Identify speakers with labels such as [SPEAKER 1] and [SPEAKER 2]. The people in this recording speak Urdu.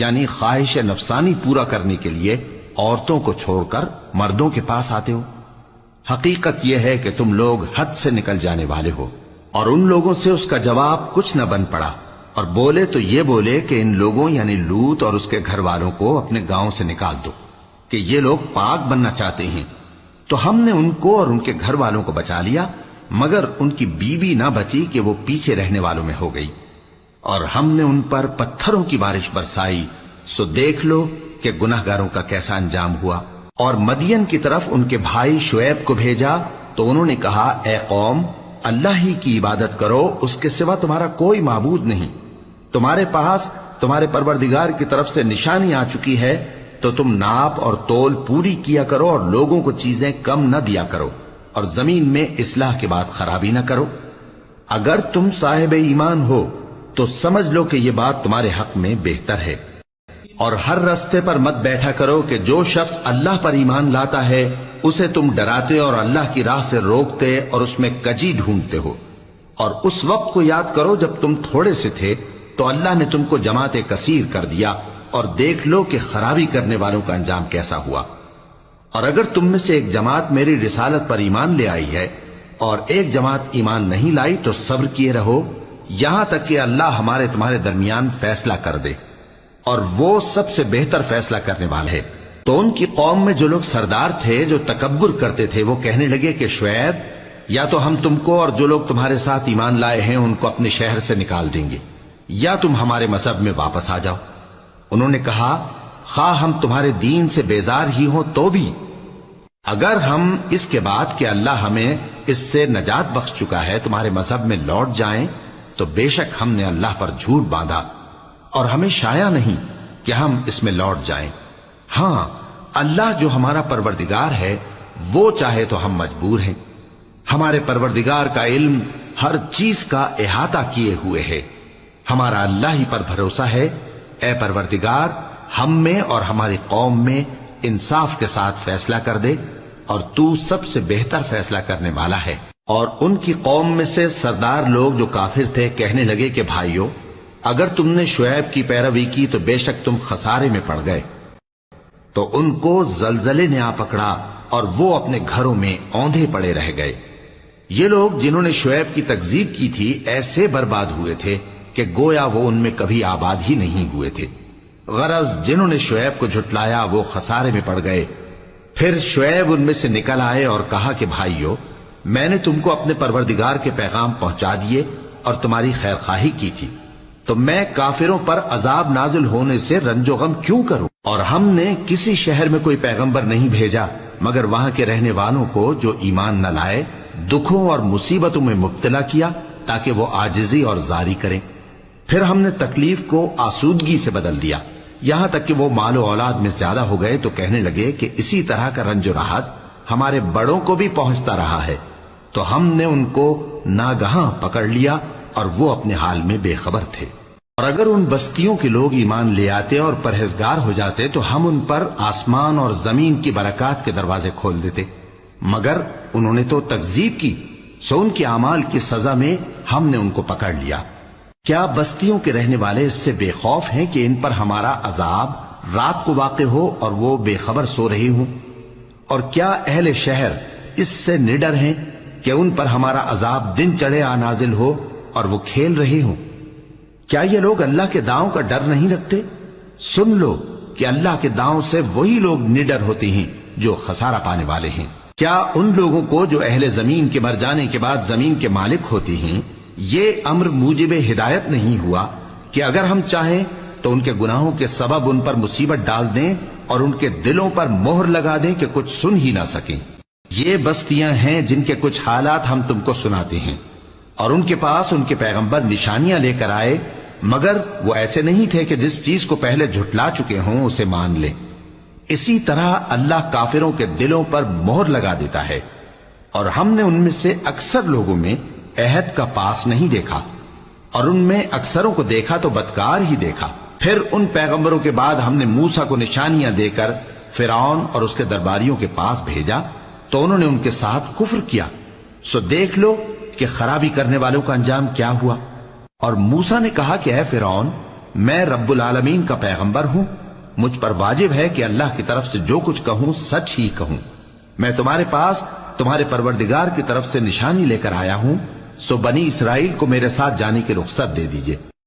[SPEAKER 1] یعنی خواہش نفسانی پورا کرنے کے لیے عورتوں کو چھوڑ کر مردوں کے پاس آتے ہو؟ حقیقت یہ ہے کہ تم لوگ حد سے نکل جانے والے ہو۔ اور ان لوگوں سے اس کا جواب کچھ نہ بن پڑا، اور بولے تو یہ بولے کہ ان لوگوں یعنی لوط اور اس کے گھر والوں کو اپنے گاؤں سے نکال دو کہ یہ لوگ پاک بننا چاہتے ہیں۔ تو ہم نے ان کو اور ان کے گھر والوں کو بچا لیا، مگر ان کی بیوی نہ بچی کہ وہ پیچھے رہنے والوں میں ہو گئی، اور ہم نے ان پر پتھروں کی بارش برسائی، سو دیکھ لو کہ گناہگاروں کا کیسا انجام ہوا۔ اور مدین کی طرف ان کے بھائی شعیب کو بھیجا تو انہوں نے کہا، اے قوم، اللہ ہی کی عبادت کرو، اس کے سوا تمہارا کوئی معبود نہیں۔ تمہارے پاس تمہارے پروردگار کی طرف سے نشانی آ چکی ہے، تو تم ناپ اور تول پوری کیا کرو اور لوگوں کو چیزیں کم نہ دیا کرو، اور زمین میں اصلاح کے بعد خرابی نہ کرو۔ اگر تم صاحب ایمان ہو تو سمجھ لو کہ یہ بات تمہارے حق میں بہتر ہے۔ اور ہر رستے پر مت بیٹھا کرو کہ جو شخص اللہ پر ایمان لاتا ہے اسے تم ڈراتے اور اللہ کی راہ سے روکتے اور اس میں کجی ڈھونڈتے ہو۔ اور اس وقت کو یاد کرو جب تم تھوڑے سے تھے تو اللہ نے تم کو جماعت کثیر کر دیا، اور دیکھ لو کہ خرابی کرنے والوں کا انجام کیسا ہوا۔ اور اگر تم میں سے ایک جماعت میری رسالت پر ایمان لے آئی ہے اور ایک جماعت ایمان نہیں لائی تو صبر کیے رہو یہاں تک کہ اللہ ہمارے تمہارے درمیان فیصلہ کر دے، اور وہ سب سے بہتر فیصلہ کرنے والا ہے۔ تو ان کی قوم میں جو لوگ سردار تھے جو تکبر کرتے تھے وہ کہنے لگے کہ شعیب، یا تو ہم تم کو اور جو لوگ تمہارے ساتھ ایمان لائے ہیں ان کو اپنے شہر سے نکال دیں گے، یا تم ہمارے مذہب میں واپس آ جاؤ۔ انہوں نے کہا، خواہ ہم تمہارے دین سے بیزار ہی ہوں تو بھی، اگر ہم اس کے بعد کہ اللہ ہمیں اس سے نجات بخش چکا ہے تمہارے مذہب میں لوٹ جائیں تو بے شک ہم نے اللہ پر جھوٹ باندھا، اور ہمیں شایع نہیں کہ ہم اس میں لوٹ جائیں۔ ہاں، اللہ جو ہمارا پروردگار ہے وہ چاہے تو ہم مجبور ہیں۔ ہمارے پروردگار کا علم ہر چیز کا احاطہ کیے ہوئے ہے۔ ہمارا اللہ ہی پر بھروسہ ہے۔ اے پروردگار، ہم میں اور ہماری قوم میں انصاف کے ساتھ فیصلہ کر دے، اور تو سب سے بہتر فیصلہ کرنے والا ہے۔ اور ان کی قوم میں سے سردار لوگ جو کافر تھے کہنے لگے کہ بھائیو، اگر تم نے شعیب کی پیروی کی تو بے شک تم خسارے میں پڑ گئے۔ تو ان کو زلزلے نے آ پکڑا اور وہ اپنے گھروں میں اوندھے پڑے رہ گئے۔ یہ لوگ جنہوں نے شعیب کی تکذیب کی تھی ایسے برباد ہوئے تھے کہ گویا وہ ان میں کبھی آباد ہی نہیں ہوئے تھے۔ غرض جنہوں نے شعیب کو جھٹلایا وہ خسارے میں پڑ گئے۔ پھر شعیب ان میں سے نکل آئے اور کہا کہ بھائیو، میں نے تم کو اپنے پروردگار کے پیغام پہنچا دیے اور تمہاری خیر خواہی کی تھی، تو میں کافروں پر عذاب نازل ہونے سے رنج و غم کیوں کروں؟ اور ہم نے کسی شہر میں کوئی پیغمبر نہیں بھیجا مگر وہاں کے رہنے والوں کو جو ایمان نہ لائے دکھوں اور مصیبتوں میں مبتلا کیا تاکہ وہ عاجزی اور زاری کریں۔ پھر ہم نے تکلیف کو آسودگی سے بدل دیا، یہاں تک کہ وہ مال و اولاد میں زیادہ ہو گئے تو کہنے لگے کہ اسی طرح کا رنج و راحت ہمارے بڑوں کو بھی پہنچتا رہا ہے۔ تو ہم نے ان کو ناگہاں پکڑ لیا اور وہ اپنے حال میں بے خبر تھے۔ اور اگر ان بستیوں کے لوگ ایمان لے آتے اور پرہیزگار ہو جاتے تو ہم ان پر آسمان اور زمین کی برکات کے دروازے کھول دیتے، مگر انہوں نے تو تکذیب کی، سو ان کے اعمال کی سزا میں ہم نے ان کو پکڑ لیا۔ کیا بستیوں کے رہنے والے اس سے بے خوف ہیں کہ ان پر ہمارا عذاب رات کو واقع ہو اور وہ بے خبر سو رہے ہوں؟ اور کیا اہل شہر اس سے نڈر ہیں کہ ان پر ہمارا عذاب دن چڑھے آ نازل ہو اور وہ کھیل رہے ہوں؟ کیا یہ لوگ اللہ کے داؤں کا ڈر نہیں رکھتے؟ سن لو کہ اللہ کے داؤں سے وہی لوگ نڈر ہوتے ہیں جو خسارہ پانے والے ہیں۔ کیا ان لوگوں کو جو اہل زمین کے مر جانے کے بعد زمین کے مالک ہوتے ہیں یہ امر موجب ہدایت نہیں ہوا کہ اگر ہم چاہیں تو ان کے گناہوں کے سبب ان پر مصیبت ڈال دیں اور ان کے دلوں پر مہر لگا دیں کہ کچھ سن ہی نہ سکیں؟ یہ بستیاں ہیں جن کے کچھ حالات ہم تم کو سناتے ہیں، اور ان کے پاس ان کے پیغمبر نشانیاں لے کر آئے، مگر وہ ایسے نہیں تھے کہ جس چیز کو پہلے جھٹلا چکے ہوں اسے مان لیں۔ اسی طرح اللہ کافروں کے دلوں پر مہر لگا دیتا ہے، اور ہم نے ان میں سے اکثر لوگوں میں عہد کا پاس نہیں دیکھا، اور ان میں اکثروں کو دیکھا تو بدکار ہی دیکھا۔ پھر ان پیغمبروں کے بعد ہم نے موسیٰ کو نشانیاں دے کر فرعون اور اس کے درباریوں کے پاس بھیجا تو انہوں نے ان کے ساتھ کفر کیا، سو دیکھ لو کہ خرابی کرنے والوں کا انجام کیا ہوا۔ اور موسیٰ نے کہا کہ اے فرعون، میں رب العالمین کا پیغمبر ہوں، مجھ پر واجب ہے کہ اللہ کی طرف سے جو کچھ کہوں سچ ہی کہوں۔ میں تمہارے پاس تمہارے پروردگار کی طرف سے نشانی لے کر آیا ہوں، سو بنی اسرائیل کو میرے ساتھ جانے کی رخصت دے دیجئے۔